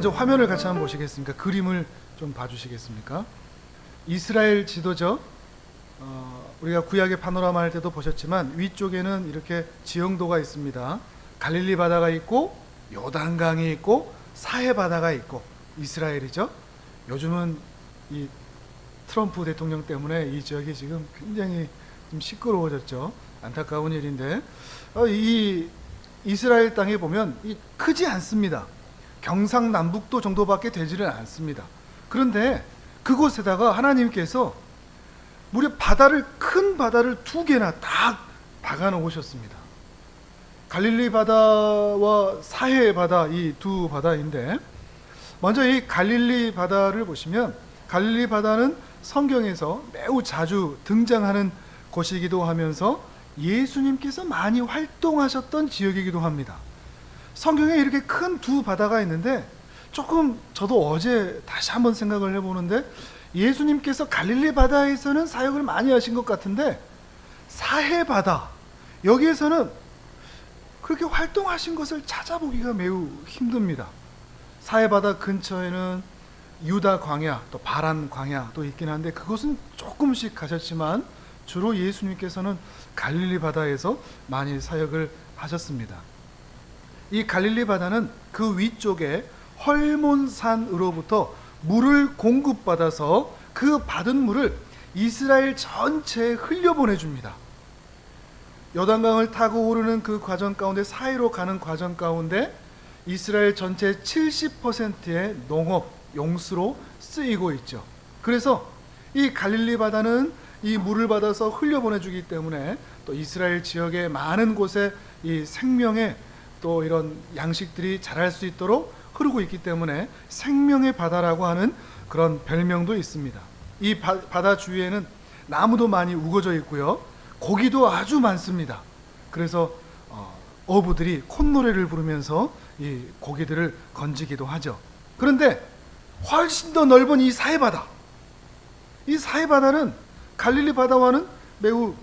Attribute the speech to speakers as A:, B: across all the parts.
A: 먼저 화면을 같이 한번 보시겠습니까? 그림을 좀 봐주시겠습니까? 이스라엘 지도죠. 우리가 구약의 파노라마 할 때도 보셨지만 위쪽에는 이렇게 지형도가 있습니다. 갈릴리 바다가 있고 요단강이 있고 사해 바다가 있고 이스라엘이죠. 요즘은 이 트럼프 대통령 때문에 이 지역이 지금 굉장히 좀 시끄러워졌죠. 안타까운 일인데 이 이스라엘 땅에 보면 크지 않습니다. 경상남북도 정도밖에 되지는 않습니다. 그런데 그곳에다가 하나님께서 무려 큰 바다를 두 개나 딱 박아 놓으셨습니다. 갈릴리 바다와 사해 바다, 이 두 바다인데, 먼저 이 갈릴리 바다를 보시면 갈릴리 바다는 성경에서 매우 자주 등장하는 곳이기도 하면서 예수님께서 많이 활동하셨던 지역이기도 합니다. 성경에 이렇게 큰 두 바다가 있는데 조금 저도 어제 다시 한번 생각을 해보는데 예수님께서 갈릴리 바다에서는 사역을 많이 하신 것 같은데 사해 바다 여기에서는 그렇게 활동하신 것을 찾아보기가 매우 힘듭니다. 사해 바다 근처에는 유다 광야 또 바란 광야도 있긴 한데 그것은 조금씩 가셨지만 주로 예수님께서는 갈릴리 바다에서 많이 사역을 하셨습니다. 이 갈릴리 바다는 그 위쪽에 헐몬산으로부터 물을 공급받아서 그 받은 물을 이스라엘 전체에 흘려보내줍니다. 요단강을 타고 오르는 그 과정 가운데 사해로 가는 과정 가운데 이스라엘 전체 70%의 농업, 용수로 쓰이고 있죠. 그래서 이 갈릴리 바다는 이 물을 받아서 흘려보내주기 때문에 또 이스라엘 지역의 많은 곳에 이 생명의 또 이런 양식들이 자랄 수 있도록 흐르고 있기 때문에 생명의 바다라고 하는 그런 별명도 있습니다. 이 바다 주위에는 나무도 많이 우거져 있고요. 고기도 아주 많습니다. 그래서 어부들이 콧노래를 부르면서 이 고기들을 건지기도 하죠. 그런데 훨씬 더 넓은 이 사해바다, 이 사해바다는 갈릴리 바다와는 매우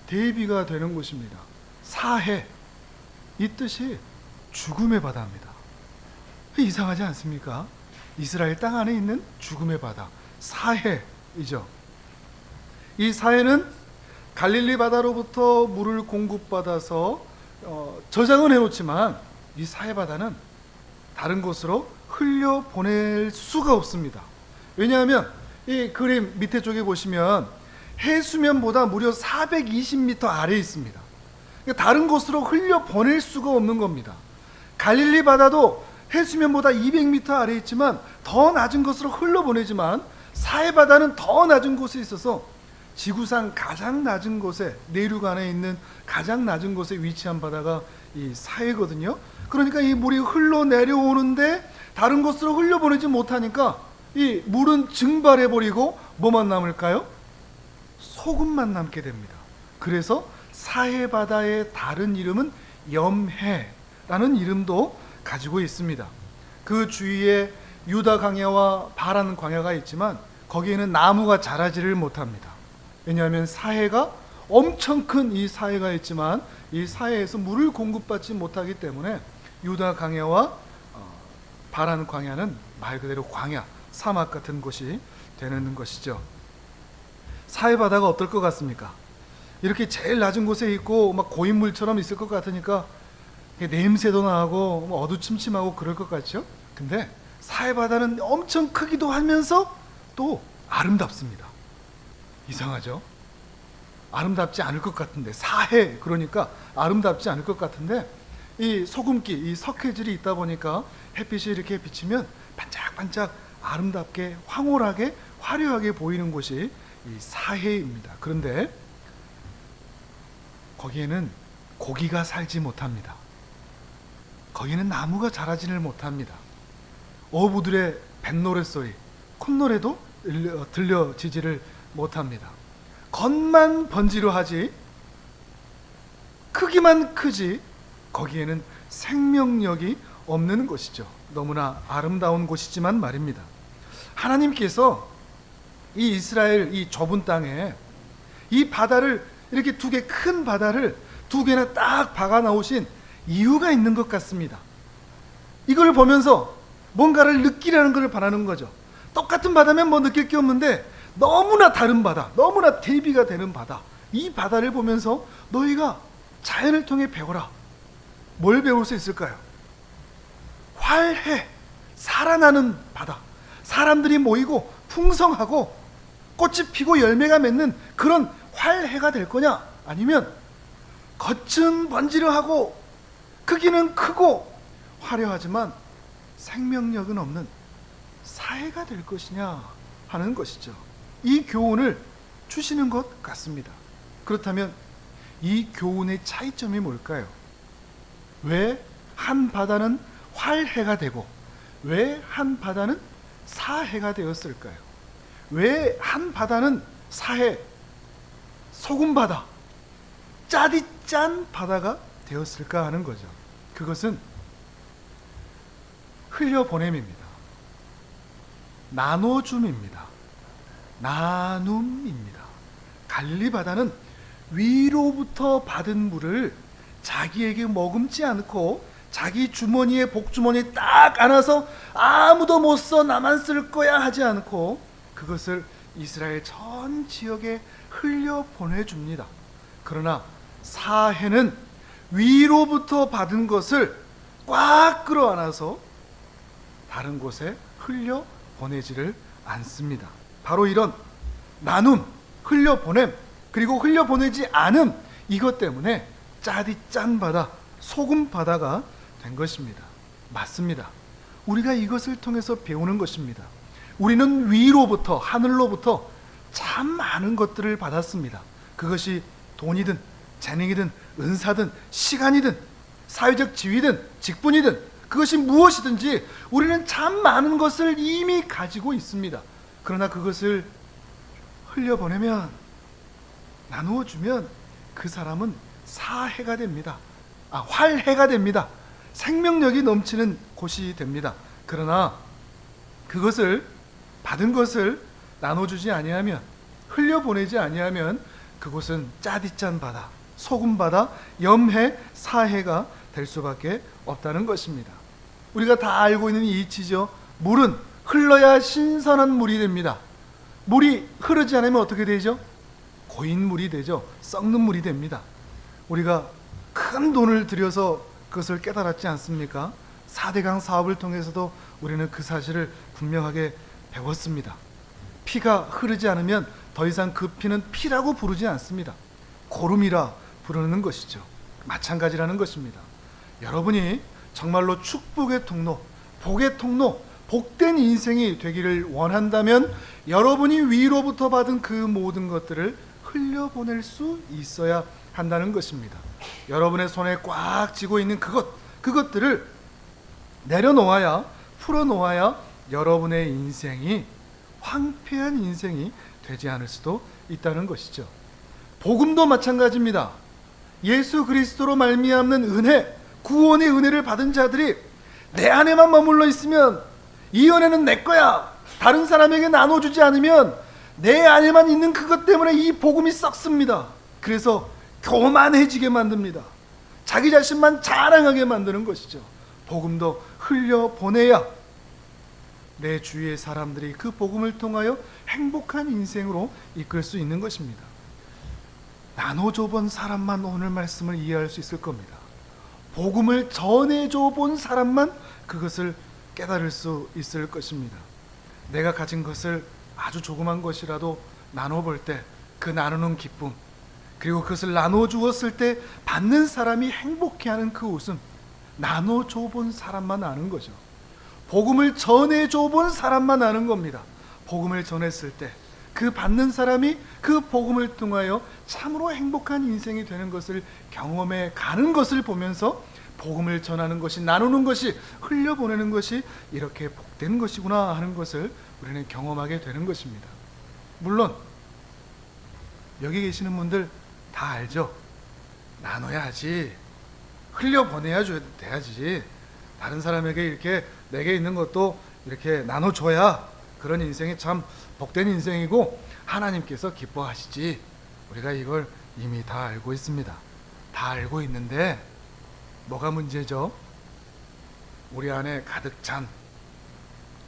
A: 대비가 되는 곳입니다. 사해, 이 뜻이 죽음의 바다입니다. 이상하지 않습니까? 이스라엘 땅 안에 있는 죽음의 바다, 사해이죠. 이 사해는 갈릴리 바다로부터 물을 공급받아서 저장은 해놓지만 이 사해 바다는 다른 곳으로 흘려보낼 수가 없습니다. 왜냐하면 이 그림 밑에 쪽에 보시면 해수면보다 무려 420m 아래에 있습니다. 그러니까 다른 곳으로 흘려보낼 수가 없는 겁니다. 갈릴리 바다도 해수면보다 200m 아래에 있지만 더 낮은 곳으로 흘러보내지만 사해 바다는 더 낮은 곳에 있어서 지구상 가장 낮은 곳에, 내륙 안에 있는 가장 낮은 곳에 위치한 바다가 이 사해거든요. 그러니까 이 물이 흘러내려오는데 다른 곳으로 흘려보내지 못하니까 이 물은 증발해버리고 뭐만 남을까요? 소금만 남게 됩니다. 그래서 사해 바다의 다른 이름은 염해라는 이름도 가지고 있습니다. 그 주위에 유다 광야와 바란 광야가 있지만 거기에는 나무가 자라지를 못합니다. 왜냐하면 사해가 엄청 큰 이 사해가 있지만 이 사해에서 물을 공급받지 못하기 때문에 유다 광야와 바란 광야는 말 그대로 광야, 사막 같은 곳이 되는 것이죠. 사해 바다가 어떨 것 같습니까? 이렇게 제일 낮은 곳에 있고 막 고인물처럼 있을 것 같으니까 냄새도 나고 어두침침하고 그럴 것 같죠? 근데 사해 바다는 엄청 크기도 하면서 또 아름답습니다. 이상하죠? 아름답지 않을 것 같은데 사해 그러니까 아름답지 않을 것 같은데 이 소금기, 이 석회질이 있다 보니까 햇빛이 이렇게 비치면 반짝반짝 아름답게 황홀하게 화려하게 보이는 곳이 이 사해입니다. 그런데 거기에는 고기가 살지 못합니다. 거기는 나무가 자라지를 못합니다. 어부들의 뱃노래 소리, 콧노래도 들려지지를 못합니다. 겉만 번지르 하지 크기만 크지 거기에는 생명력이 없는 곳이죠. 너무나 아름다운 곳이지만 말입니다. 하나님께서 이 이스라엘 이 좁은 땅에 이 바다를 이렇게 두 개 큰 바다를 두 개나 딱 박아 놓으신 이유가 있는 것 같습니다. 이걸 보면서 뭔가를 느끼려는 것을 바라는 거죠. 똑같은 바다면 뭐 느낄 게 없는데 너무나 다른 바다, 너무나 대비가 되는 바다, 이 바다를 보면서 너희가 자연을 통해 배워라. 뭘 배울 수 있을까요? 활해, 살아나는 바다, 사람들이 모이고 풍성하고 꽃이 피고 열매가 맺는 그런 활해가 될 거냐, 아니면 겉은 번지르하고 크기는 크고 화려하지만 생명력은 없는 사해가 될 것이냐 하는 것이죠. 이 교훈을 주시는 것 같습니다. 그렇다면 이 교훈의 차이점이 뭘까요? 왜 한 바다는 활해가 되고 왜 한 바다는 사해가 되었을까요? 왜 한 바다는 사해, 소금바다, 짜디 짠 바다가 되었을까 하는 거죠. 그것은 흘려보냄입니다. 나눠줌입니다. 나눔입니다. 갈릴리 바다는 위로부터 받은 물을 자기에게 머금지 않고 자기 주머니에 복주머니에 딱 안아서 아무도 못 써 나만 쓸 거야 하지 않고 그것을 이스라엘 전 지역에 흘려보내줍니다. 그러나 사해는 위로부터 받은 것을 꽉 끌어안아서 다른 곳에 흘려보내지를 않습니다. 바로 이런 나눔, 흘려보냄, 그리고 흘려보내지 않음, 이것 때문에 짜디 짠 바다, 소금 바다가 된 것입니다. 맞습니다. 우리가 이것을 통해서 배우는 것입니다. 우리는 위로부터, 하늘로부터 참 많은 것들을 받았습니다. 그것이 돈이든 재능이든 은사든 시간이든 사회적 지위든 직분이든 그것이 무엇이든지 우리는 참 많은 것을 이미 가지고 있습니다. 그러나 그것을 흘려보내면, 나누어 주면 그 사람은 사해가 됩니다. 활해가 됩니다. 생명력이 넘치는 곳이 됩니다. 그러나 그것을 받은 것을 나눠주지 아니하면, 흘려보내지 아니하면 그곳은 짜디짠 바다, 소금 바다, 염해, 사해가 될 수밖에 없다는 것입니다. 우리가 다 알고 있는 이 이치죠. 물은 흘러야 신선한 물이 됩니다. 물이 흐르지 않으면 어떻게 되죠? 고인 물이 되죠. 썩는 물이 됩니다. 우리가 큰 돈을 들여서 그것을 깨달았지 않습니까? 4대강 사업을 통해서도 우리는 그 사실을 분명하게 배웠습니다. 피가 흐르지 않으면 더 이상 그 피는 피라고 부르지 않습니다. 고름이라 부르는 것이죠. 마찬가지라는 것입니다. 여러분이 정말로 축복의 통로, 복의 통로, 복된 인생이 되기를 원한다면 여러분이 위로부터 받은 그 모든 것들을 흘려보낼 수 있어야 한다는 것입니다. 여러분의 손에 꽉 쥐고 있는 그것들을 내려놓아야, 풀어놓아야 여러분의 인생이 황폐한 인생이 되지 않을 수도 있다는 것이죠. 복음도 마찬가지입니다. 예수 그리스도로 말미암는 은혜, 구원의 은혜를 받은 자들이 내 안에만 머물러 있으면 이 은혜는 내 거야, 다른 사람에게 나눠주지 않으면 내 안에만 있는 그것 때문에 이 복음이 썩습니다. 그래서 교만해지게 만듭니다. 자기 자신만 자랑하게 만드는 것이죠. 복음도 흘려보내야 내 주위의 사람들이 그 복음을 통하여 행복한 인생으로 이끌 수 있는 것입니다. 나눠줘 본 사람만 오늘 말씀을 이해할 수 있을 겁니다. 복음을 전해줘 본 사람만 그것을 깨달을 수 있을 것입니다. 내가 가진 것을 아주 조그만 것이라도 나눠볼 때 그 나누는 기쁨, 그리고 그것을 나눠주었을 때 받는 사람이 행복해하는 그 웃음, 나눠줘 본 사람만 아는 거죠. 복음을 전해줘 본 사람만 아는 겁니다. 복음을 전했을 때 그 받는 사람이 그 복음을 통하여 참으로 행복한 인생이 되는 것을 경험해 가는 것을 보면서 복음을 전하는 것이, 나누는 것이, 흘려보내는 것이 이렇게 복된 것이구나 하는 것을 우리는 경험하게 되는 것입니다. 물론 여기 계시는 분들 다 알죠. 나눠야지, 흘려보내야 돼야지, 다른 사람에게 이렇게 내게 있는 것도 이렇게 나눠줘야 그런 인생이 참 복된 인생이고 하나님께서 기뻐하시지. 우리가 이걸 이미 다 알고 있습니다. 다 알고 있는데 뭐가 문제죠? 우리 안에 가득 찬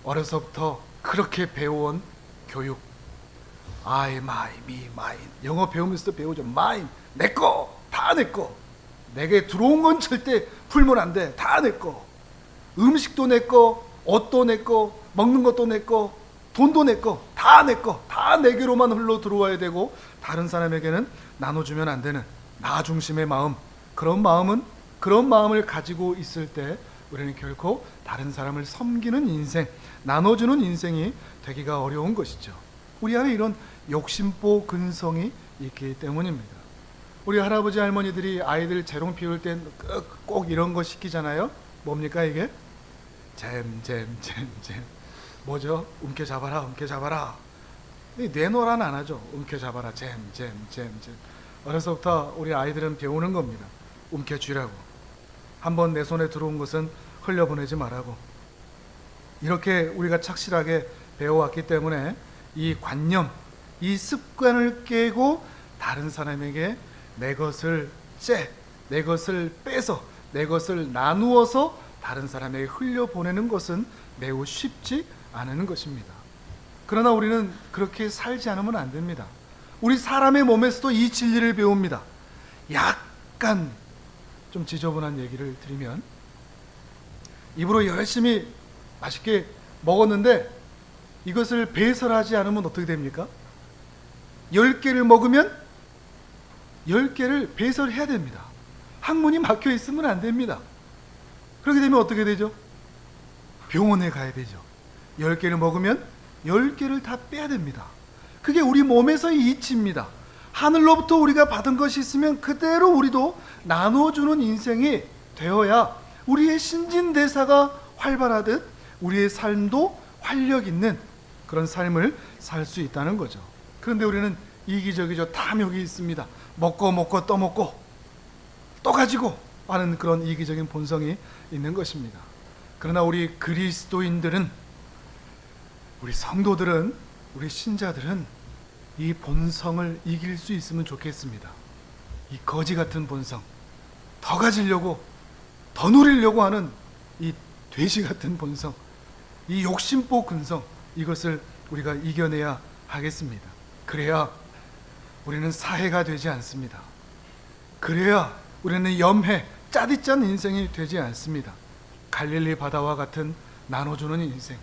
A: 어려서부터 그렇게 배워온 교육. I, my, me, mine. 영어 배우면서도 배우죠. mine, 내꺼, 다 내꺼. 내게 들어온 건 절대 풀면 안 돼. 다 내꺼. 음식도 내꺼, 옷도 내꺼, 먹는 것도 내꺼, 돈도 내꺼, 다 내꺼. 다 내게로만 흘러 들어와야 되고 다른 사람에게는 나눠주면 안 되는 나 중심의 마음. 그런 마음을 가지고 있을 때 우리는 결코 다른 사람을 섬기는 인생, 나눠주는 인생이 되기가 어려운 것이죠. 우리 안에 이런 욕심보 근성이 있기 때문입니다. 우리 할아버지 할머니들이 아이들 재롱 피울 땐 꼭 이런 거 시키잖아요. 뭡니까 이게? 잼. 뭐죠? 움켜잡아라. 내놓으라는 안 하죠. 움켜잡아라. 잼. 어려서부터 우리 아이들은 배우는 겁니다. 움켜쥐라고. 한번 내 손에 들어온 것은 흘려보내지 말라고. 이렇게 우리가 착실하게 배워왔기 때문에 이 관념, 이 습관을 깨고 다른 사람에게 내 것을 내 것을 빼서, 내 것을 나누어서 다른 사람에게 흘려보내는 것은 매우 쉽지 않은 것입니다. 그러나 우리는 그렇게 살지 않으면 안 됩니다. 우리 사람의 몸에서도 이 진리를 배웁니다. 약간 좀 지저분한 얘기를 드리면, 입으로 열심히 맛있게 먹었는데 이것을 배설하지 않으면 어떻게 됩니까? 10개를 먹으면 10개를 배설해야 됩니다. 항문이 막혀 있으면 안 됩니다. 그렇게 되면 어떻게 되죠? 병원에 가야 되죠. 10개를 먹으면 10개를 다 빼야 됩니다. 그게 우리 몸에서의 이치입니다. 하늘로부터 우리가 받은 것이 있으면 그대로 우리도 나눠주는 인생이 되어야 우리의 신진대사가 활발하듯 우리의 삶도 활력 있는 그런 삶을 살 수 있다는 거죠. 그런데 우리는 이기적이죠. 탐욕이 있습니다. 먹고 또 먹고 또 가지고 하는 그런 이기적인 본성이 있는 것입니다. 그러나 우리 그리스도인들은, 우리 성도들은, 우리 신자들은 이 본성을 이길 수 있으면 좋겠습니다. 이 거지 같은 본성, 더 가지려고, 더 누리려고 하는 이 돼지 같은 본성, 이 욕심보 근성, 이것을 우리가 이겨내야 하겠습니다. 그래야 우리는 사해가 되지 않습니다. 그래야 우리는 염해, 짜릿짠 인생이 되지 않습니다. 갈릴리 바다와 같은 나눠주는 인생,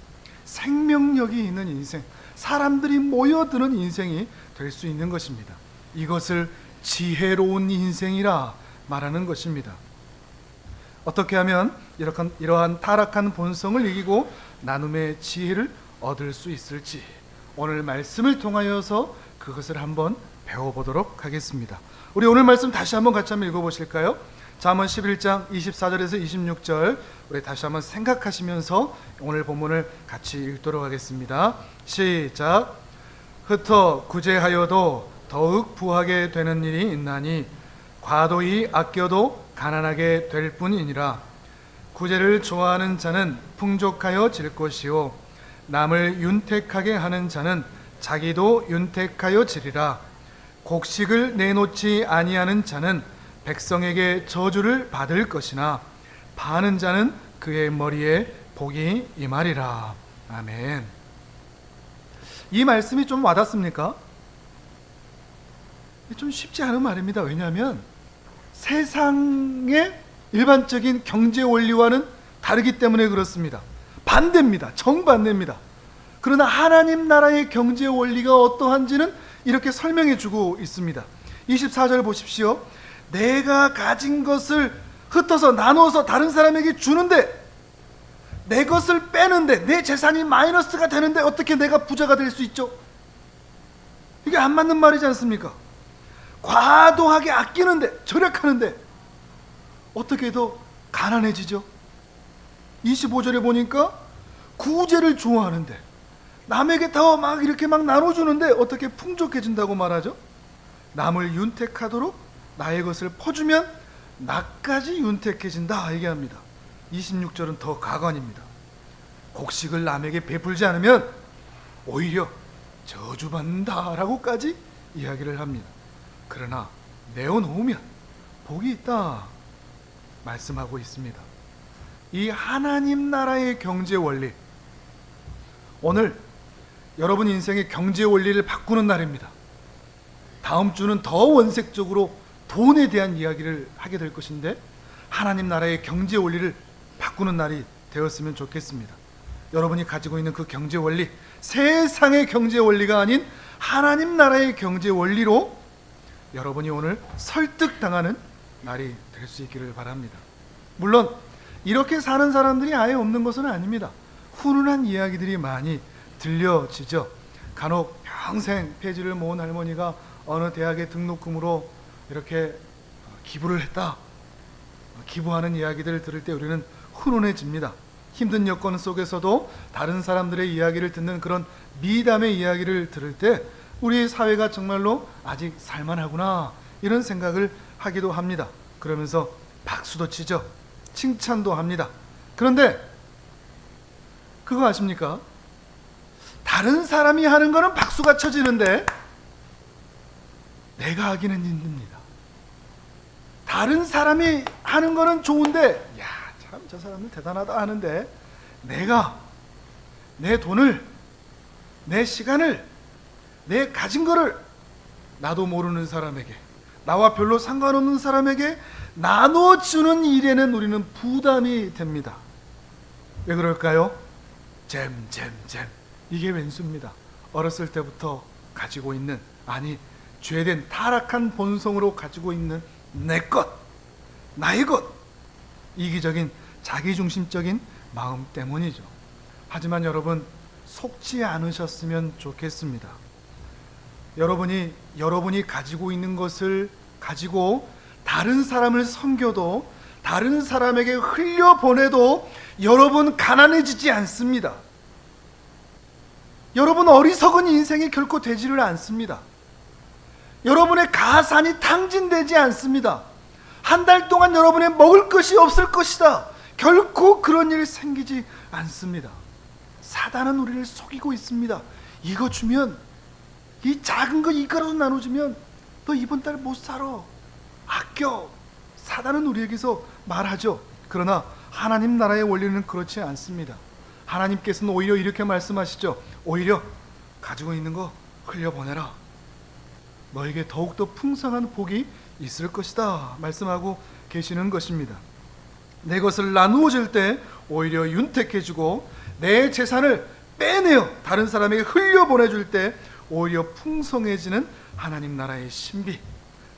A: 생명력이 있는 인생, 사람들이 모여드는 인생이 될 수 있는 것입니다. 이것을 지혜로운 인생이라 말하는 것입니다. 어떻게 하면 이러한 타락한 본성을 이기고 나눔의 지혜를 얻을 수 있을지 오늘 말씀을 통하여서 그것을 한번 배워보도록 하겠습니다. 우리 오늘 말씀 다시 한번 같이 한번 읽어보실까요? 잠언 11장 24절에서 26절 우리 다시 한번 생각하시면서 오늘 본문을 같이 읽도록 하겠습니다. 시작. 흩어 구제하여도 더욱 부하게 되는 일이 있나니 과도히 아껴도 가난하게 될 뿐이니라. 구제를 좋아하는 자는 풍족하여 질 것이요 남을 윤택하게 하는 자는 자기도 윤택하여 지리라. 곡식을 내놓지 아니하는 자는 백성에게 저주를 받을 것이나 파는 자는 그의 머리에 복이 임하리라. 아멘. 이 말씀이 좀 와닿습니까? 좀 쉽지 않은 말입니다. 왜냐하면 세상의 일반적인 경제 원리와는 다르기 때문에 그렇습니다. 반대입니다. 정반대입니다. 그러나 하나님 나라의 경제 원리가 어떠한지는 이렇게 설명해 주고 있습니다. 24절 보십시오. 내가 가진 것을 흩어서 나누어서 다른 사람에게 주는데, 내 것을 빼는데, 내 재산이 마이너스가 되는데 어떻게 내가 부자가 될 수 있죠? 이게 안 맞는 말이지 않습니까? 과도하게 아끼는데, 절약하는데 어떻게 더 가난해지죠? 25절에 보니까 구제를 좋아하는데, 남에게 더 막 이렇게 막 나눠주는데 어떻게 풍족해진다고 말하죠? 남을 윤택하도록 나의 것을 퍼주면 나까지 윤택해진다 얘기합니다. 26절은 더 가관입니다. 곡식을 남에게 베풀지 않으면 오히려 저주받는다 라고까지 이야기를 합니다. 그러나 내어놓으면 복이 있다 말씀하고 있습니다. 이 하나님 나라의 경제 원리, 오늘 여러분 인생의 경제 원리를 바꾸는 날입니다. 다음 주는 더 원색적으로 돈에 대한 이야기를 하게 될 것인데, 하나님 나라의 경제 원리를 바꾸는 날이 되었으면 좋겠습니다. 여러분이 가지고 있는 그 경제 원리, 세상의 경제 원리가 아닌 하나님 나라의 경제 원리로 여러분이 오늘 설득당하는 날이 될 수 있기를 바랍니다. 물론 이렇게 사는 사람들이 아예 없는 것은 아닙니다. 훈훈한 이야기들이 많이 들려지죠. 간혹 평생 폐지를 모은 할머니가 어느 대학의 등록금으로 이렇게 기부를 했다, 기부하는 이야기들을 들을 때 우리는 훈훈해집니다. 힘든 여건 속에서도 다른 사람들의 이야기를 듣는 그런 미담의 이야기를 들을 때 우리 사회가 정말로 아직 살만하구나, 이런 생각을 하기도 합니다. 그러면서 박수도 치죠. 칭찬도 합니다. 그런데 그거 아십니까? 다른 사람이 하는 거는 박수가 쳐지는데 내가 하기는 힘듭니다. 다른 사람이 하는 거는 좋은데, 야, 참 저 사람은 대단하다 하는데, 내가 내 돈을, 내 시간을, 내 가진 거를 나도 모르는 사람에게, 나와 별로 상관없는 사람에게 나눠주는 일에는 우리는 부담이 됩니다. 왜 그럴까요? 잼 이게 왼수입니다. 어렸을 때부터 가지고 있는, 아니 죄된 타락한 본성으로 가지고 있는 내 것, 나의 것, 이기적인 자기중심적인 마음 때문이죠. 하지만 여러분, 속지 않으셨으면 좋겠습니다. 여러분이 가지고 있는 것을 가지고 다른 사람을 섬겨도, 다른 사람에게 흘려보내도 여러분 가난해지지 않습니다. 여러분 어리석은 인생이 결코 되지를 않습니다. 여러분의 가산이 탕진되지 않습니다. 한 달 동안 여러분의 먹을 것이 없을 것이다, 결코 그런 일이 생기지 않습니다. 사단은 우리를 속이고 있습니다. 이거 주면, 이 작은 거 이거라도 나눠주면 너 이번 달 못 살아, 아껴. 사단은 우리에게서 말하죠. 그러나 하나님 나라의 원리는 그렇지 않습니다. 하나님께서는 오히려 이렇게 말씀하시죠. 오히려 가지고 있는 거 흘려보내라, 너에게 더욱더 풍성한 복이 있을 것이다 말씀하고 계시는 것입니다. 내 것을 나누어 줄 때 오히려 윤택해지고, 내 재산을 빼내어 다른 사람에게 흘려보내줄 때 오히려 풍성해지는 하나님 나라의 신비,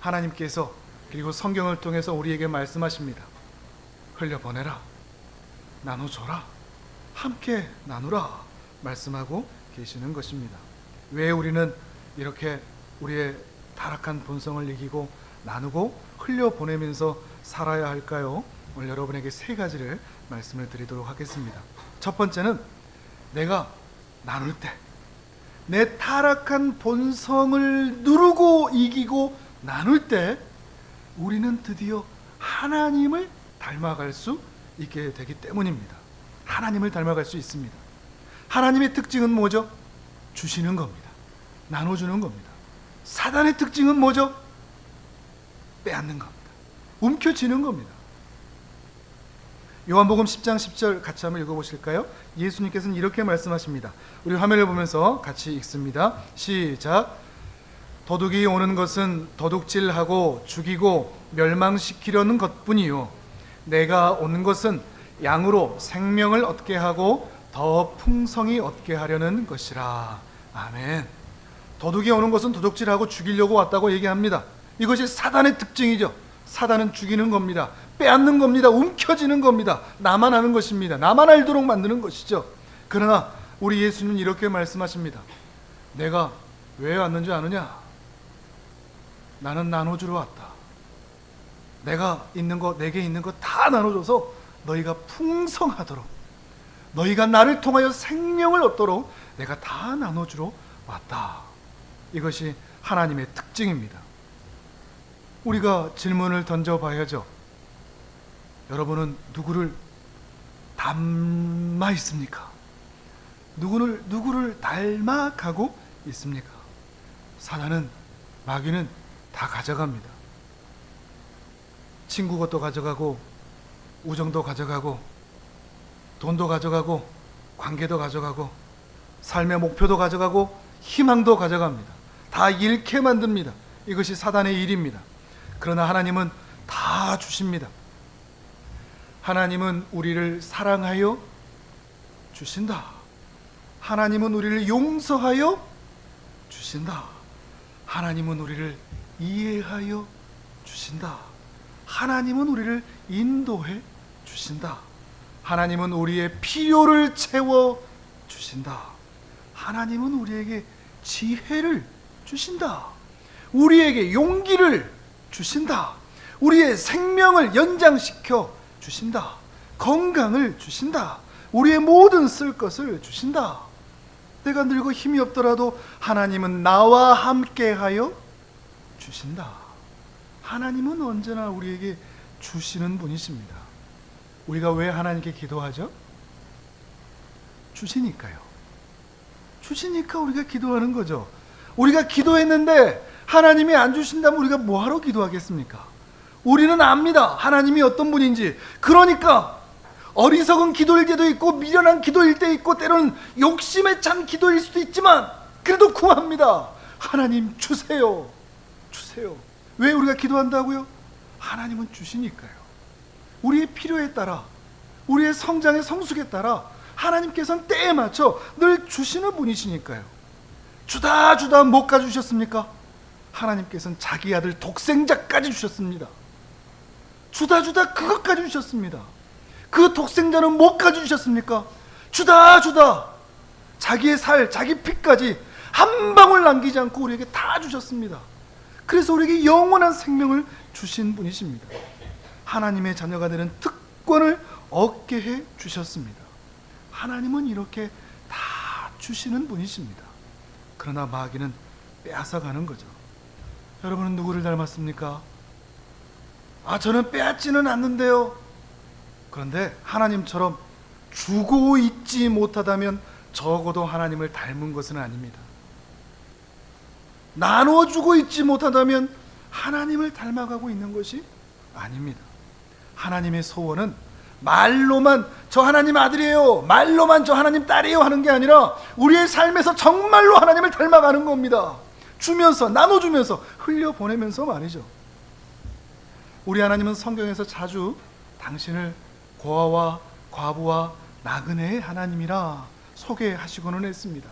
A: 하나님께서 그리고 성경을 통해서 우리에게 말씀하십니다. 흘려보내라, 나눠줘라, 함께 나누라 말씀하고 계시는 것입니다. 왜 우리는 이렇게 우리의 타락한 본성을 이기고 나누고 흘려보내면서 살아야 할까요? 오늘 여러분에게 세 가지를 말씀을 드리도록 하겠습니다. 첫 번째는, 내가 나눌 때, 내 타락한 본성을 누르고 이기고 나눌 때 우리는 드디어 하나님을 닮아갈 수 있게 되기 때문입니다. 하나님을 닮아갈 수 있습니다. 하나님의 특징은 뭐죠? 주시는 겁니다. 나눠주는 겁니다. 사단의 특징은 뭐죠? 빼앗는 겁니다. 움켜쥐는 겁니다. 요한복음 10장 10절 같이 한번 읽어보실까요? 예수님께서는 이렇게 말씀하십니다. 우리 화면을 보면서 같이 읽습니다. 시작. 도둑이 오는 것은 도둑질하고 죽이고 멸망시키려는 것뿐이요, 내가 온 것은 양으로 생명을 얻게 하고 더 풍성히 얻게 하려는 것이라. 아멘. 도둑이 오는 것은 도둑질하고 죽이려고 왔다고 얘기합니다. 이것이 사단의 특징이죠. 사단은 죽이는 겁니다. 빼앗는 겁니다. 움켜쥐는 겁니다. 나만 아는 것입니다. 나만 알도록 만드는 것이죠. 그러나 우리 예수님은 이렇게 말씀하십니다. 내가 왜 왔는지 아느냐? 나는 나눠주러 왔다. 내가 있는 것, 내게 있는 것 다 나눠줘서 너희가 풍성하도록, 너희가 나를 통하여 생명을 얻도록 내가 다 나눠주러 왔다. 이것이 하나님의 특징입니다. 우리가 질문을 던져봐야죠. 여러분은 누구를 닮아 있습니까? 누구를 닮아가고 있습니까? 사단은, 마귀는 다 가져갑니다. 친구 것도 가져가고, 우정도 가져가고, 돈도 가져가고, 관계도 가져가고, 삶의 목표도 가져가고 희망도 가져갑니다. 다 잃게 만듭니다. 이것이 사단의 일입니다. 그러나 하나님은 다 주십니다. 하나님은 우리를 사랑하여 주신다. 하나님은 우리를 용서하여 주신다. 하나님은 우리를 이해하여 주신다. 하나님은 우리를 인도해 주신다. 하나님은 우리의 필요를 채워 주신다. 하나님은 우리에게 지혜를 주신다. 우리에게 용기를 주신다. 우리의 생명을 연장시켜 주신다. 건강을 주신다. 우리의 모든 쓸 것을 주신다. 내가 늙어 힘이 없더라도 하나님은 나와 함께하여 주신다. 하나님은 언제나 우리에게 주시는 분이십니다. 우리가 왜 하나님께 기도하죠? 주시니까요. 주시니까 우리가 기도하는 거죠. 우리가 기도했는데 하나님이 안 주신다면 우리가 뭐하러 기도하겠습니까? 우리는 압니다. 하나님이 어떤 분인지. 그러니까 어리석은 기도일 때도 있고 미련한 기도일 때 있고 때로는 욕심에 찬 기도일 수도 있지만 그래도 구합니다. 하나님 주세요. 주세요. 왜 우리가 기도한다고요? 하나님은 주시니까요. 우리의 필요에 따라, 우리의 성장의 성숙에 따라 하나님께서는 때에 맞춰 늘 주시는 분이시니까요. 주다 못 가주셨습니까? 하나님께서는 자기 아들 독생자까지 주셨습니다. 주다 그것까지 주셨습니다. 그 독생자는 못 가주셨습니까? 주다 자기의 살, 자기 피까지 한 방울 남기지 않고 우리에게 다 주셨습니다. 그래서 우리에게 영원한 생명을 주신 분이십니다. 하나님의 자녀가 되는 특권을 얻게 해 주셨습니다. 하나님은 이렇게 다 주시는 분이십니다. 그러나 마귀는 빼앗아가는 거죠. 여러분은 누구를 닮았습니까? 저는 빼앗지는 않는데요. 그런데 하나님처럼 주고 있지 못하다면 적어도 하나님을 닮은 것은 아닙니다. 나눠주고 있지 못하다면 하나님을 닮아가고 있는 것이 아닙니다. 하나님의 소원은 말로만 저 하나님 아들이에요, 말로만 저 하나님 딸이에요 하는 게 아니라 우리의 삶에서 정말로 하나님을 닮아가는 겁니다. 주면서, 나눠주면서, 흘려보내면서 말이죠. 우리 하나님은 성경에서 자주 당신을 고아와 과부와 나그네의 하나님이라 소개하시고는 했습니다.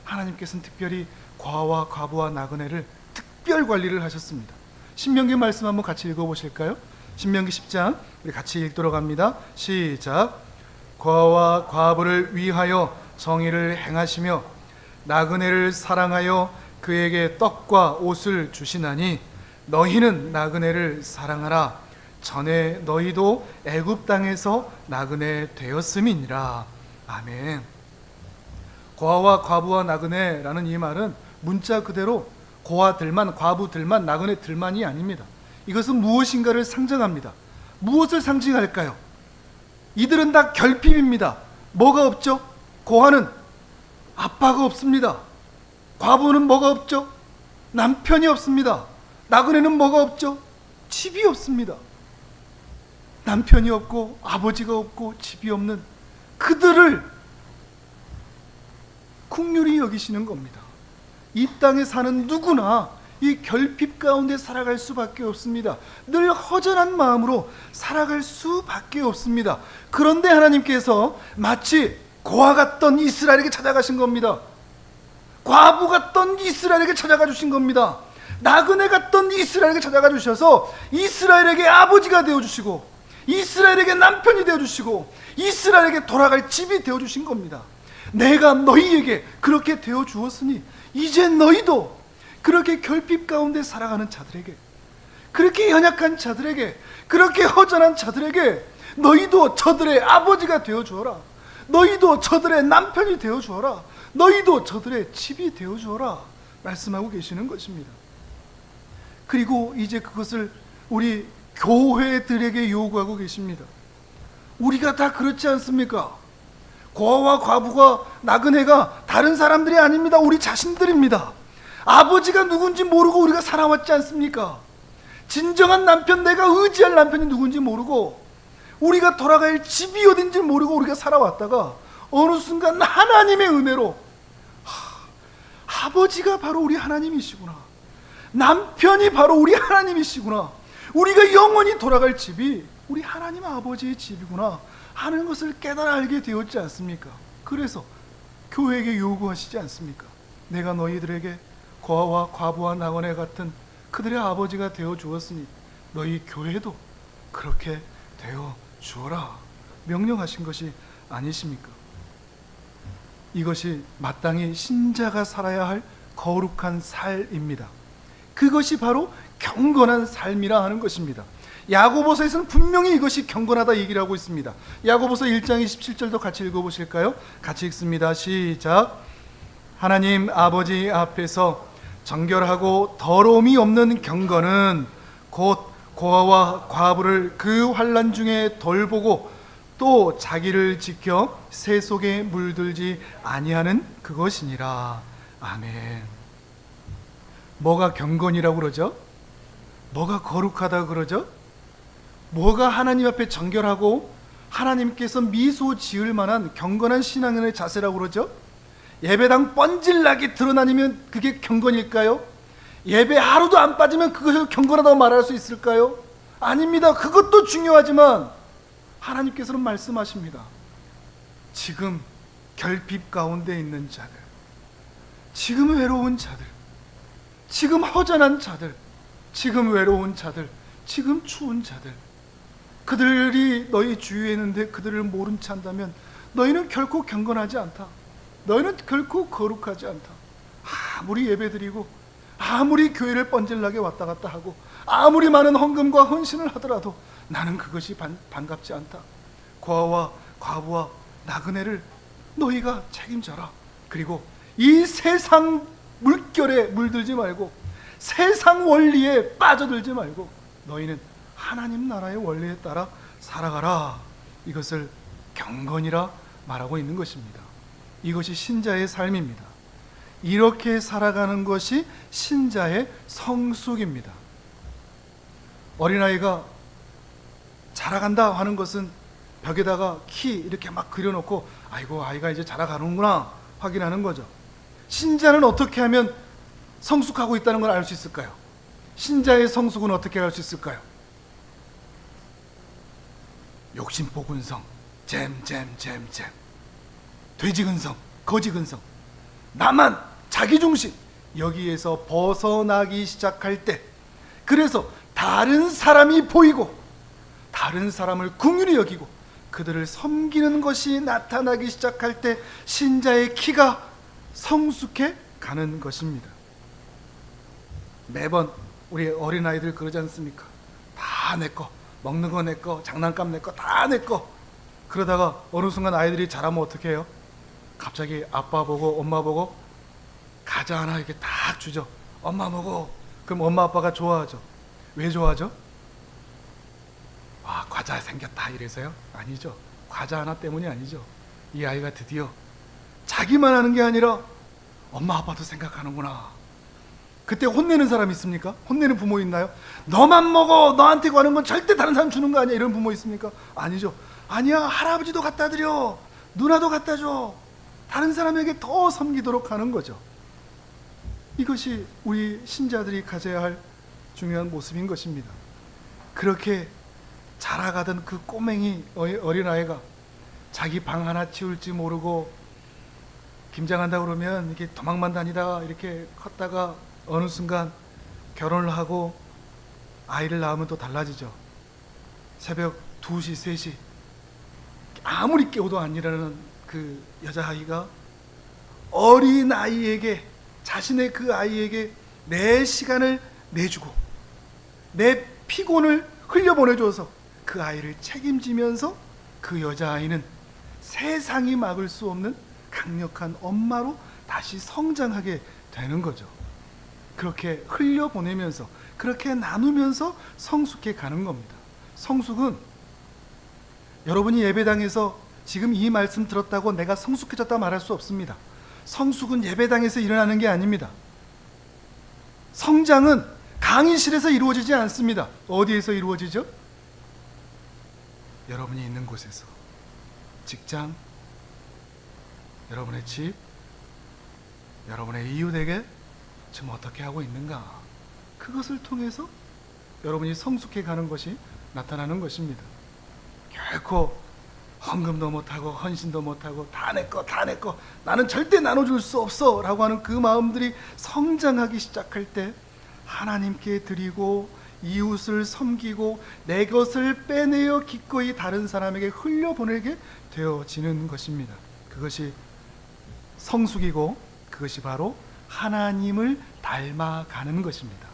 A: 하나님께서는 특별히 고아와 과부와 나그네를 특별 관리를 하셨습니다. 신명기 말씀 한번 같이 읽어보실까요? 신명기 10장 우리 같이 읽도록 합니다. 시작. 고아와 과부를 위하여 정의를 행하시며 나그네를 사랑하여 그에게 떡과 옷을 주시나니 너희는 나그네를 사랑하라. 전에 너희도 애굽 땅에서 나그네 되었음이니라. 아멘. 고아와 과부와 나그네라는 이 말은 문자 그대로 고아들만, 과부들만, 나그네들만이 아닙니다. 이것은 무엇인가를 상징합니다. 무엇을 상징할까요? 이들은 다 결핍입니다. 뭐가 없죠? 고아는 아빠가 없습니다. 과부는 뭐가 없죠? 남편이 없습니다. 나그네는 뭐가 없죠? 집이 없습니다. 남편이 없고 아버지가 없고 집이 없는 그들을 긍휼히 여기시는 겁니다. 이 땅에 사는 누구나 이 결핍 가운데 살아갈 수밖에 없습니다. 늘 허전한 마음으로 살아갈 수밖에 없습니다. 그런데 하나님께서 마치 고아 같던 이스라엘에게 찾아가신 겁니다. 과부 같던 이스라엘에게 찾아가 주신 겁니다. 나그네 같던 이스라엘에게 찾아가 주셔서 이스라엘에게 아버지가 되어주시고 이스라엘에게 남편이 되어주시고 이스라엘에게 돌아갈 집이 되어주신 겁니다. 내가 너희에게 그렇게 되어주었으니 이제 너희도 그렇게 결핍 가운데 살아가는 자들에게, 그렇게 연약한 자들에게, 그렇게 허전한 자들에게 너희도 저들의 아버지가 되어주어라. 너희도 저들의 남편이 되어주어라. 너희도 저들의 집이 되어주어라 말씀하고 계시는 것입니다. 그리고 이제 그것을 우리 교회들에게 요구하고 계십니다. 우리가 다 그렇지 않습니까? 고아와 과부가 나그네가 다른 사람들이 아닙니다. 우리 자신들입니다. 아버지가 누군지 모르고 우리가 살아왔지 않습니까? 진정한 남편, 내가 의지할 남편이 누군지 모르고 우리가 돌아갈 집이 어딘지 모르고 우리가 살아왔다가 어느 순간 하나님의 은혜로 아버지가 바로 우리 하나님이시구나. 남편이 바로 우리 하나님이시구나. 우리가 영원히 돌아갈 집이 우리 하나님 아버지의 집이구나 하는 것을 깨달아 알게 되었지 않습니까? 그래서 교회에게 요구하시지 않습니까? 내가 너희들에게 고아와 과부와 나그네 같은 그들의 아버지가 되어 주었으니 너희 교회도 그렇게 되어 주어라 명령하신 것이 아니십니까? 이것이 마땅히 신자가 살아야 할 거룩한 삶입니다. 그것이 바로 경건한 삶이라 하는 것입니다. 야고보서에서는 분명히 이것이 경건하다 얘기를 하고 있습니다. 야고보서 1장 27절도 같이 읽어보실까요? 같이 읽습니다. 시작. 하나님 아버지 앞에서 정결하고 더러움이 없는 경건은 곧 고아와 과부를 그 환난 중에 돌보고 또 자기를 지켜 새 속에 물들지 아니하는 그것이니라. 아멘. 뭐가 경건이라고 그러죠? 뭐가 거룩하다 그러죠? 뭐가 하나님 앞에 정결하고 하나님께서 미소 지을 만한 경건한 신앙의 자세라고 그러죠? 예배당 뻔질나게 드러나면 그게 경건일까요? 예배 하루도 안 빠지면 그것을 경건하다고 말할 수 있을까요? 아닙니다. 그것도 중요하지만 하나님께서는 말씀하십니다. 지금 결핍 가운데 있는 자들, 지금 외로운 자들, 지금 허전한 자들, 지금 외로운 자들, 지금 추운 자들, 그들이 너희 주위에 있는데 그들을 모른 채 한다면 너희는 결코 경건하지 않다. 너희는 결코 거룩하지 않다. 아무리 예배드리고 아무리 교회를 뻔질나게 왔다 갔다 하고 아무리 많은 헌금과 헌신을 하더라도 나는 그것이 반갑지 않다. 고아와 과부와 나그네를 너희가 책임져라. 그리고 이 세상 물결에 물들지 말고 세상 원리에 빠져들지 말고 너희는 하나님 나라의 원리에 따라 살아가라. 이것을 경건이라 말하고 있는 것입니다. 이것이 신자의 삶입니다. 이렇게 살아가는 것이 신자의 성숙입니다. 어린아이가 자라간다 하는 것은 벽에다가 키 이렇게 막 그려놓고 아이고 아이가 이제 자라가는구나 확인하는 거죠. 신자는 어떻게 하면 성숙하고 있다는 걸 알 수 있을까요? 신자의 성숙은 어떻게 알 수 있을까요? 욕심포근성, 잼잼잼잼, 돼지근성, 거지근성, 나만, 자기중심, 여기에서 벗어나기 시작할 때, 그래서 다른 사람이 보이고 다른 사람을 긍휼히 여기고 그들을 섬기는 것이 나타나기 시작할 때 신자의 키가 성숙해 가는 것입니다. 매번 우리 어린아이들 그러지 않습니까? 다 내 거, 먹는 거 내 거, 장난감 내 거, 다 내 거. 그러다가 어느 순간 아이들이 자라면 어떻게 해요? 갑자기 아빠 보고 엄마 보고 과자 하나 이렇게 딱 주죠. 엄마 먹어. 그럼 엄마 아빠가 좋아하죠. 왜 좋아하죠? 와, 과자 생겼다 이래서요? 아니죠. 과자 하나 때문이 아니죠. 이 아이가 드디어 자기만 하는 게 아니라 엄마 아빠도 생각하는구나. 그때 혼내는 사람 있습니까? 혼내는 부모 있나요? 너만 먹어, 너한테 가는 건 절대 다른 사람 주는 거 아니야, 이런 부모 있습니까? 아니죠. 아니야, 할아버지도 갖다 드려, 누나도 갖다 줘, 다른 사람에게 더 섬기도록 하는 거죠. 이것이 우리 신자들이 가져야 할 중요한 모습인 것입니다. 그렇게 자라가던 그 꼬맹이 어린아이가 자기 방 하나 치울지 모르고 김장한다 그러면 이렇게 도망만 다니다가 이렇게 컸다가 어느 순간 결혼을 하고 아이를 낳으면 또 달라지죠. 새벽 2시, 3시 아무리 깨워도 안 일어나는 그 여자아이가 어린아이에게, 자신의 그 아이에게 내 시간을 내주고 내 피곤을 흘려보내줘서 그 아이를 책임지면서 그 여자아이는 세상이 막을 수 없는 강력한 엄마로 다시 성장하게 되는 거죠. 그렇게 흘려보내면서 그렇게 나누면서 성숙해 가는 겁니다. 성숙은 여러분이 예배당에서 지금 이 말씀 들었다고 내가 성숙해졌다 말할 수 없습니다. 성숙은 예배당에서 일어나는 게 아닙니다. 성장은 강의실에서 이루어지지 않습니다. 어디에서 이루어지죠? 여러분이 있는 곳에서, 직장, 여러분의 집, 여러분의 이웃에게 지금 어떻게 하고 있는가? 그것을 통해서 여러분이 성숙해 가는 것이 나타나는 것입니다. 결코 헌금도 못하고 헌신도 못하고 다 내 거 다 내 거 나는 절대 나눠줄 수 없어 라고 하는 그 마음들이 성장하기 시작할 때 하나님께 드리고 이웃을 섬기고 내 것을 빼내어 기꺼이 다른 사람에게 흘려보내게 되어지는 것입니다. 그것이 성숙이고 그것이 바로 하나님을 닮아가는 것입니다.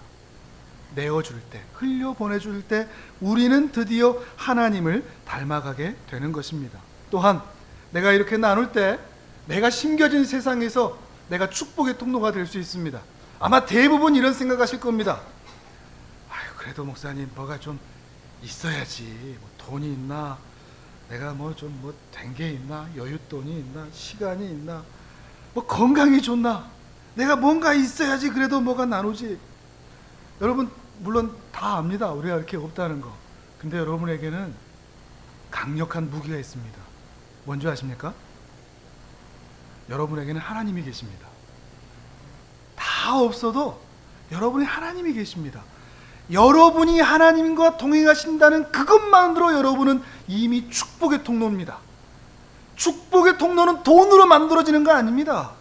A: 내어줄 때, 흘려보내줄 때 우리는 드디어 하나님을 닮아가게 되는 것입니다. 또한 내가 이렇게 나눌 때 내가 심겨진 세상에서 내가 축복의 통로가 될 수 있습니다. 아마 대부분 이런 생각하실 겁니다. 아유, 그래도 목사님 뭐가 좀 있어야지. 뭐 돈이 있나? 내가 뭐 좀 뭐 된 게 있나? 여윳돈이 있나? 시간이 있나? 뭐 건강이 좋나? 내가 뭔가 있어야지 그래도 뭐가 나누지. 여러분 물론 다 압니다. 우리가 이렇게 없다는 거. 근데 여러분에게는 강력한 무기가 있습니다. 뭔지 아십니까? 여러분에게는 하나님이 계십니다. 다 없어도 여러분이 하나님이 계십니다. 여러분이 하나님과 동행하신다는 그것만으로 여러분은 이미 축복의 통로입니다. 축복의 통로는 돈으로 만들어지는 거 아닙니다.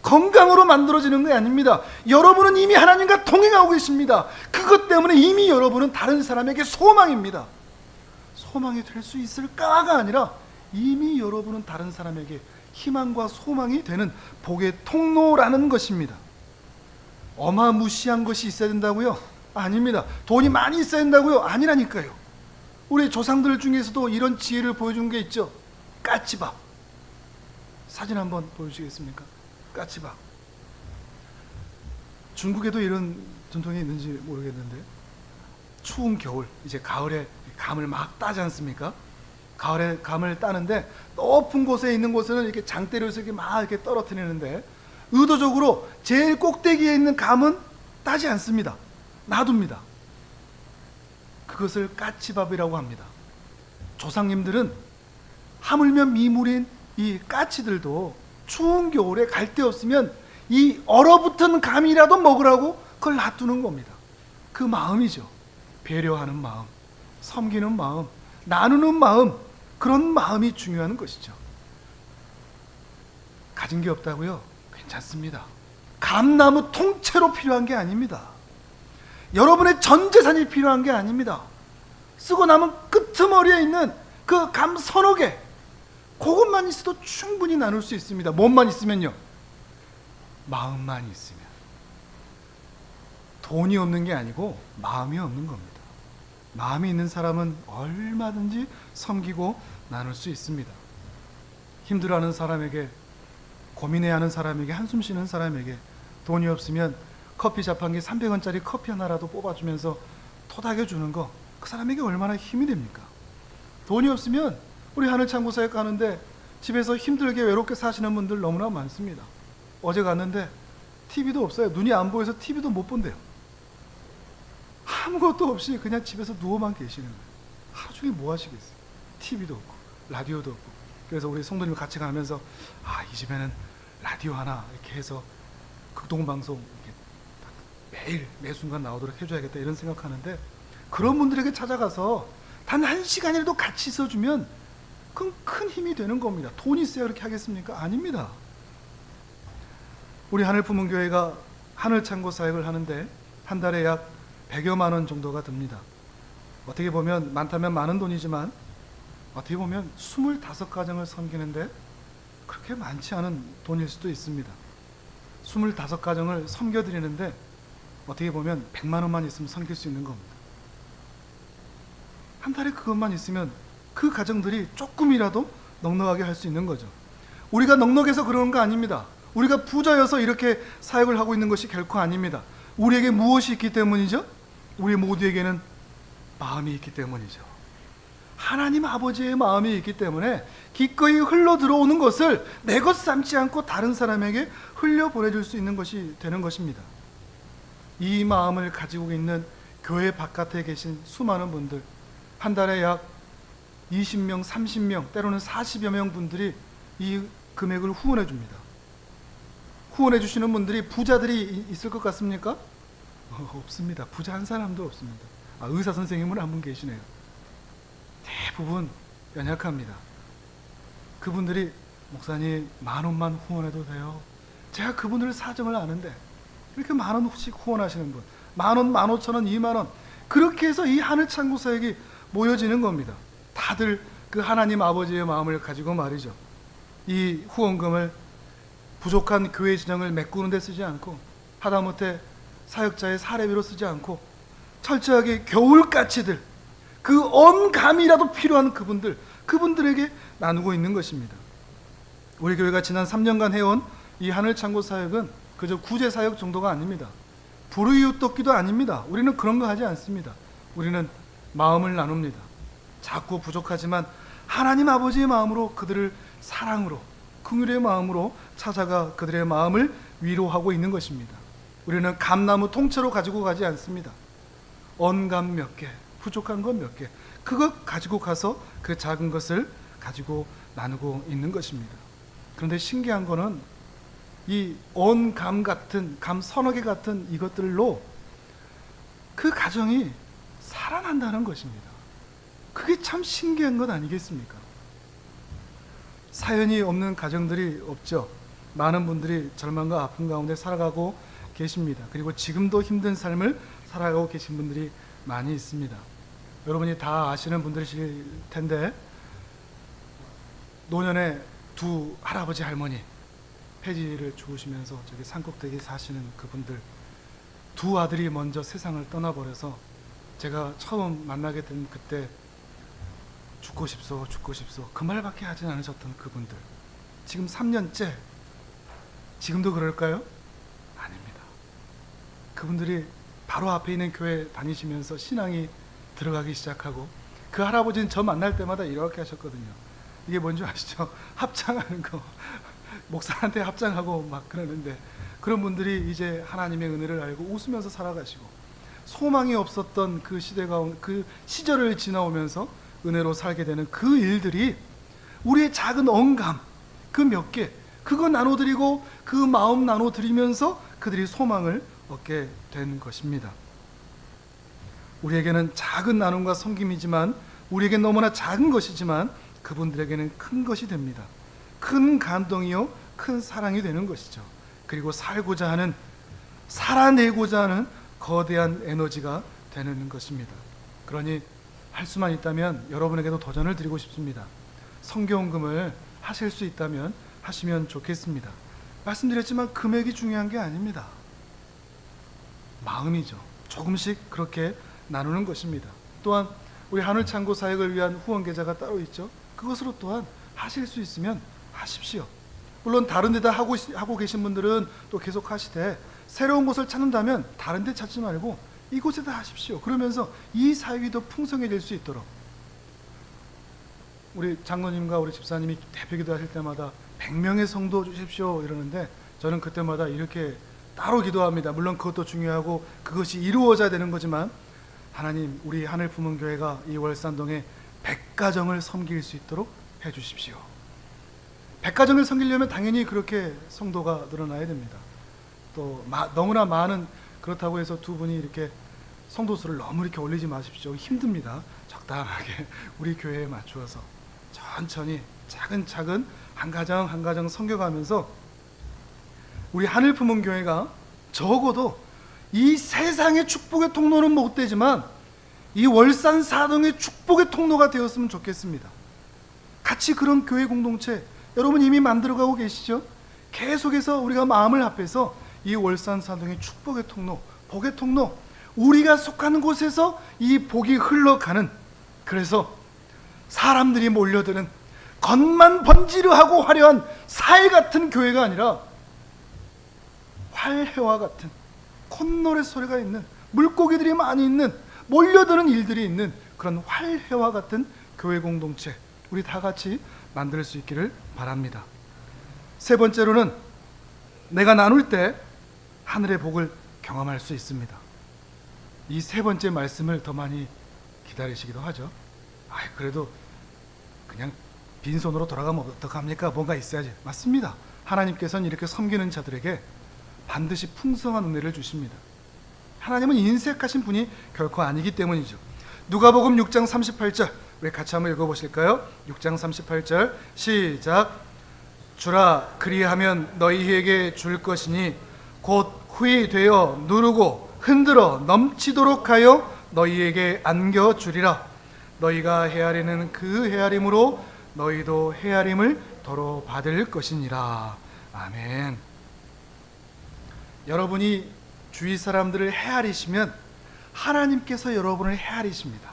A: 건강으로 만들어지는 게 아닙니다. 여러분은 이미 하나님과 동행하고 계십니다. 그것 때문에 이미 여러분은 다른 사람에게 소망입니다. 소망이 될 수 있을까가 아니라 이미 여러분은 다른 사람에게 희망과 소망이 되는 복의 통로라는 것입니다. 어마무시한 것이 있어야 된다고요? 아닙니다. 돈이 많이 있어야 된다고요? 아니라니까요. 우리 조상들 중에서도 이런 지혜를 보여준 게 있죠. 까치밥. 사진 한번 보여주시겠습니까? 까치밥. 중국에도 이런 전통이 있는지 모르겠는데 추운 겨울, 이제 가을에 감을 막 따지 않습니까? 가을에 감을 따는데 높은 곳에 있는 곳에는 이렇게 장대를 이렇게 막 이렇게 떨어뜨리는데 의도적으로 제일 꼭대기에 있는 감은 따지 않습니다. 놔둡니다. 그것을 까치밥이라고 합니다. 조상님들은 하물며 미물인 이 까치들도 추운 겨울에 갈 데 없으면 이 얼어붙은 감이라도 먹으라고 그걸 놔두는 겁니다. 그 마음이죠. 배려하는 마음, 섬기는 마음, 나누는 마음, 그런 마음이 중요한 것이죠. 가진 게 없다고요? 괜찮습니다. 감나무 통째로 필요한 게 아닙니다. 여러분의 전 재산이 필요한 게 아닙니다. 쓰고 남은 끄트머리에 있는 그 감 서너 개, 그것만 있어도 충분히 나눌 수 있습니다. 몸만 있으면요. 마음만 있으면. 돈이 없는 게 아니고 마음이 없는 겁니다. 마음이 있는 사람은 얼마든지 섬기고 나눌 수 있습니다. 힘들어하는 사람에게, 고민해하는 사람에게, 한숨 쉬는 사람에게 돈이 없으면 커피 자판기 300원짜리 커피 하나라도 뽑아주면서 토닥여주는 거, 그 사람에게 얼마나 힘이 됩니까? 돈이 없으면 우리 하늘창고사역 가는데 집에서 힘들게 외롭게 사시는 분들 너무나 많습니다. 어제 갔는데 TV도 없어요. 눈이 안 보여서 TV도 못 본대요. 아무것도 없이 그냥 집에서 누워만 계시는 거예요. 하루 종일 뭐 하시겠어요? TV도 없고 라디오도 없고. 그래서 우리 성도님 같이 가면서 이 집에는 라디오 하나 이렇게 해서 극동방송 이렇게 매일 매 순간 나오도록 해줘야겠다 이런 생각하는데, 그런 분들에게 찾아가서 단 1시간이라도 같이 있어주면 그건 큰 힘이 되는 겁니다. 돈이 있어야 그렇게 하겠습니까? 아닙니다. 우리 하늘품문교회가 하늘창고 사역을 하는데 한 달에 약 100여만 원 정도가 듭니다. 어떻게 보면 많다면 많은 돈이지만 어떻게 보면 25가정을 섬기는데 그렇게 많지 않은 돈일 수도 있습니다. 25가정을 섬겨드리는데 어떻게 보면 100만 원만 있으면 섬길 수 있는 겁니다. 한 달에 그것만 있으면 그 가정들이 조금이라도 넉넉하게 할 수 있는 거죠. 우리가 넉넉해서 그러는 거 아닙니다. 우리가 부자여서 이렇게 사역을 하고 있는 것이 결코 아닙니다. 우리에게 무엇이 있기 때문이죠? 우리 모두에게는 마음이 있기 때문이죠. 하나님 아버지의 마음이 있기 때문에 기꺼이 흘러 들어오는 것을 내 것 삼지 않고 다른 사람에게 흘려 보내줄 수 있는 것이 되는 것입니다. 이 마음을 가지고 있는 교회 바깥에 계신 수많은 분들, 한 달에 약 20명, 30명, 때로는 40여 명 분들이 이 금액을 후원해 줍니다. 후원해 주시는 분들이 부자들이 있을 것 같습니까? 없습니다. 부자 한 사람도 없습니다. 의사 선생님은 한 분 계시네요. 대부분 연약합니다. 그분들이 목사님 10,000원만 후원해도 돼요. 제가 그분들 사정을 아는데 이렇게 10,000원씩 후원하시는 분, 10,000원, 15,000원, 20,000원 그렇게 해서 이 하늘창고 사역이 모여지는 겁니다. 다들 그 하나님 아버지의 마음을 가지고 말이죠. 이 후원금을 부족한 교회 진영을 메꾸는 데 쓰지 않고 하다못해 사역자의 사례비로 쓰지 않고 철저하게 겨울까치들 그 언감이라도 필요한 그분들에게 나누고 있는 것입니다. 우리 교회가 지난 3년간 해온 이 하늘창고 사역은 그저 구제 사역 정도가 아닙니다. 불우이웃돕기도 아닙니다. 우리는 그런 거 하지 않습니다. 우리는 마음을 나눕니다. 작고 부족하지만 하나님 아버지의 마음으로 그들을 사랑으로 긍휼의 마음으로 찾아가 그들의 마음을 위로하고 있는 것입니다. 우리는 감나무 통째로 가지고 가지 않습니다. 언감 몇 개, 부족한 것 몇 개, 그것 가지고 가서 그 작은 것을 가지고 나누고 있는 것입니다. 그런데 신기한 거는 이 언감 같은, 감 서너 개 같은 이것들로 그 가정이 살아난다는 것입니다. 그게 참 신기한 것 아니겠습니까? 사연이 없는 가정들이 없죠. 많은 분들이 절망과 아픔 가운데 살아가고 계십니다. 그리고 지금도 힘든 삶을 살아가고 계신 분들이 많이 있습니다. 여러분이 다 아시는 분들이실 텐데 노년에 두 할아버지 할머니 폐지를 죽으시면서 저기 산꼭대기 사시는 그분들 두 아들이 먼저 세상을 떠나버려서 제가 처음 만나게 된 그때 죽고 싶소 그 말밖에 하진 않으셨던 그분들 지금 3년째 지금도 그럴까요? 아닙니다. 그분들이 바로 앞에 있는 교회 다니시면서 신앙이 들어가기 시작하고 그 할아버지는 저 만날 때마다 이렇게 하셨거든요. 이게 뭔지 아시죠? 합장하는 거 목사한테 합장하고 막 그러는데 그런 분들이 이제 하나님의 은혜를 알고 웃으면서 살아가시고 소망이 없었던 그 시대가 그 시절을 지나오면서 은혜로 살게 되는 그 일들이 우리의 작은 언감 그 몇 개 그거 나눠드리고 그 마음 나눠드리면서 그들이 소망을 얻게 된 것입니다. 우리에게는 작은 나눔과 섬김이지만 우리에겐 너무나 작은 것이지만 그분들에게는 큰 것이 됩니다. 큰 감동이요 큰 사랑이 되는 것이죠. 그리고 살고자 하는 살아내고자 하는 거대한 에너지가 되는 것입니다. 그러니 할 수만 있다면 여러분에게도 도전을 드리고 싶습니다. 성교원금을 하실 수 있다면 하시면 좋겠습니다. 말씀드렸지만 금액이 중요한 게 아닙니다. 마음이죠. 조금씩 그렇게 나누는 것입니다. 또한 우리 하늘창고 사역을 위한 후원 계좌가 따로 있죠. 그것으로 또한 하실 수 있으면 하십시오. 물론 다른 데다 하고 계신 분들은 또 계속 하시되 새로운 곳을 찾는다면 다른 데 찾지 말고 이곳에다 하십시오. 그러면서 이 사역이 더 풍성해질 수 있도록 우리 장로님과 우리 집사님이 대표기도 하실 때마다 100명의 성도 주십시오 이러는데 저는 그때마다 이렇게 따로 기도합니다. 물론 그것도 중요하고 그것이 이루어져야 되는 거지만 하나님 우리 하늘품흥교회가 이 월산동에 100가정을 섬길 수 있도록 해주십시오. 100가정을 섬기려면 당연히 그렇게 성도가 늘어나야 됩니다. 또 너무나 많은 그렇다고 해서 두 분이 이렇게 성도 수를 너무 이렇게 올리지 마십시오. 힘듭니다. 적당하게 우리 교회에 맞추어서 천천히 차근차근 한 가정 한 가정 섬겨가면서 우리 하늘품흥교회가 적어도 이 세상의 축복의 통로는 못 되지만 이 월산 사동의 축복의 통로가 되었으면 좋겠습니다. 같이 그런 교회 공동체 여러분 이미 만들어가고 계시죠? 계속해서 우리가 마음을 합해서 이 월산 사동의 축복의 통로, 복의 통로, 우리가 속하는 곳에서 이 복이 흘러가는, 그래서 사람들이 몰려드는 겉만 번지르하고 화려한 살 같은 교회가 아니라 활해와 같은 콧노래 소리가 있는, 물고기들이 많이 있는, 몰려드는 일들이 있는 그런 활해와 같은 교회 공동체 우리 다 같이 만들 수 있기를 바랍니다. 세 번째로는 내가 나눌 때 하늘의 복을 경험할 수 있습니다. 이 세 번째 말씀을 더 많이 기다리시기도 하죠. 그래도 그냥 빈손으로 돌아가면 어떡합니까? 뭔가 있어야지. 맞습니다. 하나님께서는 이렇게 섬기는 자들에게 반드시 풍성한 은혜를 주십니다. 하나님은 인색하신 분이 결코 아니기 때문이죠. 누가복음 6장 38절 우리 같이 한번 읽어보실까요? 6장 38절 시작. 주라 그리하면 너희에게 줄 것이니 곧 후히 되어 누르고 흔들어 넘치도록 하여 너희에게 안겨주리라. 너희가 헤아리는 그 헤아림으로 너희도 헤아림을 도로 받을 것이니라. 아멘. 여러분이 주위 사람들을 헤아리시면 하나님께서 여러분을 헤아리십니다.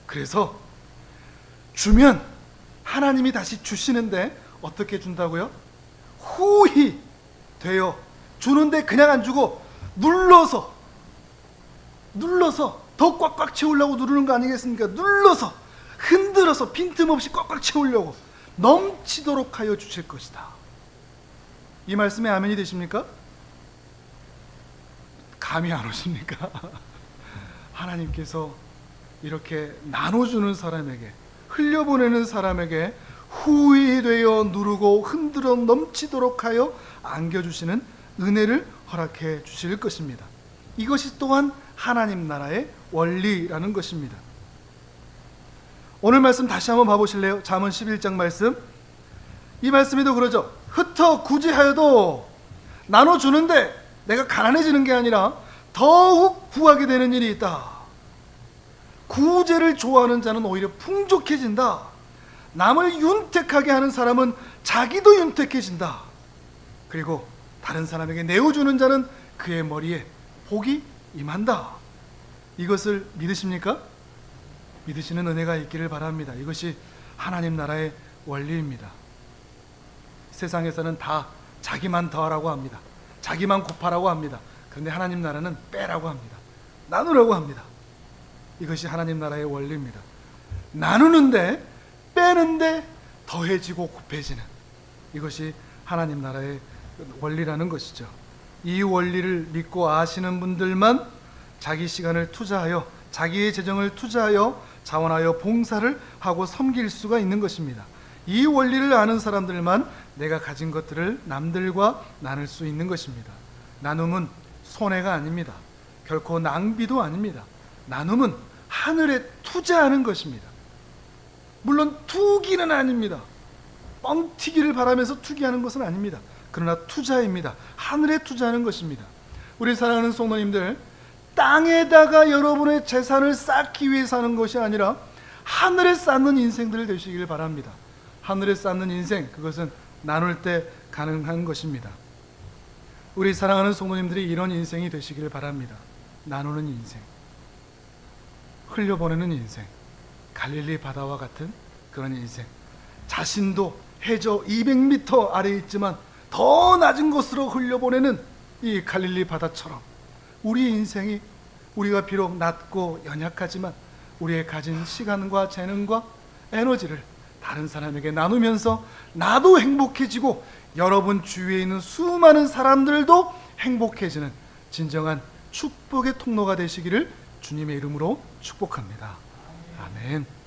A: 그래서 주면 하나님이 다시 주시는데 어떻게 준다고요? 후히 되어 주는데 그냥 안 주고 눌러서 더 꽉꽉 채우려고 누르는 거 아니겠습니까? 눌러서 흔들어서 빈틈없이 꽉꽉 채우려고 넘치도록 하여 주실 것이다. 이 말씀에 아멘이 되십니까? 감이 안 오십니까? 하나님께서 이렇게 나눠주는 사람에게, 흘려보내는 사람에게 후히 되어 누르고 흔들어 넘치도록 하여 안겨주시는 은혜를 허락해 주실 것입니다. 이것이 또한 하나님 나라의 원리라는 것입니다. 오늘 말씀 다시 한번 봐보실래요? 잠언 11장 말씀. 이 말씀에도 그러죠. 흩어 구제하여도 나눠주는데 내가 가난해지는 게 아니라 더욱 구하게 되는 일이 있다. 구제를 좋아하는 자는 오히려 풍족해진다. 남을 윤택하게 하는 사람은 자기도 윤택해진다. 그리고 다른 사람에게 내어주는 자는 그의 머리에 복이 임한다. 이것을 믿으십니까? 믿으시는 은혜가 있기를 바랍니다. 이것이 하나님 나라의 원리입니다. 세상에서는 다 자기만 더하라고 합니다. 자기만 곱하라고 합니다. 그런데 하나님 나라는 빼라고 합니다. 나누라고 합니다. 이것이 하나님 나라의 원리입니다. 나누는데 빼는데 더해지고 곱해지는 이것이 하나님 나라의 원리라는 것이죠. 이 원리를 믿고 아시는 분들만 자기 시간을 투자하여 자기의 재정을 투자하여 자원하여 봉사를 하고 섬길 수가 있는 것입니다. 이 원리를 아는 사람들만 내가 가진 것들을 남들과 나눌 수 있는 것입니다. 나눔은 손해가 아닙니다. 결코 낭비도 아닙니다. 나눔은 하늘에 투자하는 것입니다. 물론 투기는 아닙니다. 뻥튀기를 바라면서 투기하는 것은 아닙니다. 그러나 투자입니다. 하늘에 투자하는 것입니다. 우리 사랑하는 성도님들, 땅에다가 여러분의 재산을 쌓기 위해 사는 것이 아니라 하늘에 쌓는 인생들 되시길 바랍니다. 하늘에 쌓는 인생, 그것은 나눌 때 가능한 것입니다. 우리 사랑하는 성도님들이 이런 인생이 되시길 바랍니다. 나누는 인생, 흘려보내는 인생, 갈릴리 바다와 같은 그런 인생. 자신도 해저 200m 아래에 있지만 더 낮은 곳으로 흘려보내는 이 갈릴리 바다처럼 우리 인생이, 우리가 비록 낮고 연약하지만 우리의 가진 시간과 재능과 에너지를 다른 사람에게 나누면서 나도 행복해지고 여러분 주위에 있는 수많은 사람들도 행복해지는 진정한 축복의 통로가 되시기를 주님의 이름으로 축복합니다. 아멘.